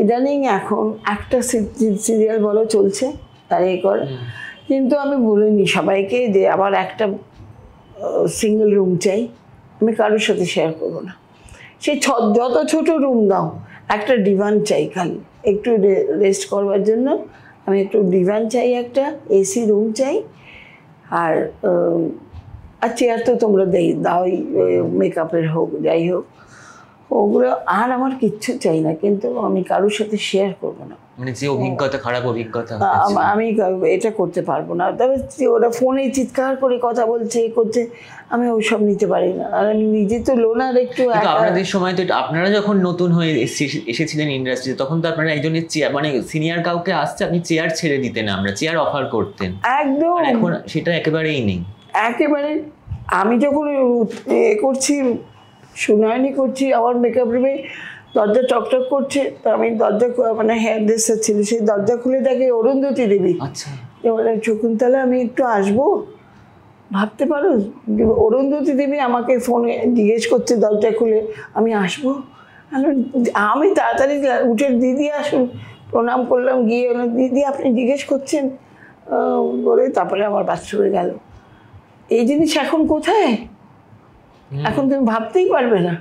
ইদানিং এখন একটা সিরিয়াল বলো চলছে তার করে, কিন্তু আমি বলিনি সবাইকে যে আবার একটা সিঙ্গেল রুম চাই, আমি কারোর সাথে শেয়ার করবো না। সে যত ছোট রুম দাও, একটা ডিভান চাই, খালি একটু রেস্ট করবার জন্য আমি একটু ডিভান চাই, একটা এসি রুম চাই, আর চেয়ার তো তোমরা দাওই, মেকআপের হোক যাই হোক, ওগুলো আর আমার কিচ্ছু চাই না, কিন্তু আমি কারোর সাথে শেয়ার করবো না। মানে যে অভিজ্ঞতা, খারাপ অভিজ্ঞতা আমি এটা করতে পারবো না। তবে ওরা ফোনে চিৎকার করে কথা বলছে, করছে, আমি ওইসব নিতে পারি না। আর আমি নিজে তো লোনার একটু। আপনাদের সময় তো আপনারা যখন নতুন হয়ে এসেছিলেন ইন্ডাস্ট্রিতে, তখন তো আপনারা একজনের চেয়ার, মানে সিনিয়র কাউকে আসছে আপনি চেয়ার ছেড়ে দিতেন, আমরা চেয়ার অফার করতেন একদম। এখন সেটা একেবারেই নেই। একেবারে আমি যখন করছি, সুনয়নি করছি, আমার মেকআপ রুমে দরজা টকটক করছে, তো আমি দরজা, মানে হেয়ার ড্রেসার ছিল, সেই দরজা খুলে দেখে অরুন্ধতী দেবী। আচ্ছা, এবারে শকুন্তলা আমি একটু আসবো, ভাবতে পারো অরুন্ধতী দেবী আমাকে ফোনে জিজ্ঞেস করছে দরজা খুলে, আমি আসবো। আমি তাড়াতাড়ি উঠে, দিদি আসুন, প্রণাম করলাম, গিয়ে দিদি আপনি জিজ্ঞেস করছেন বলে তারপরে আমার বাথরুমে গেল। এই জিনিস এখন কোথায়, এখন তুমি ভাবতেই পারবে না।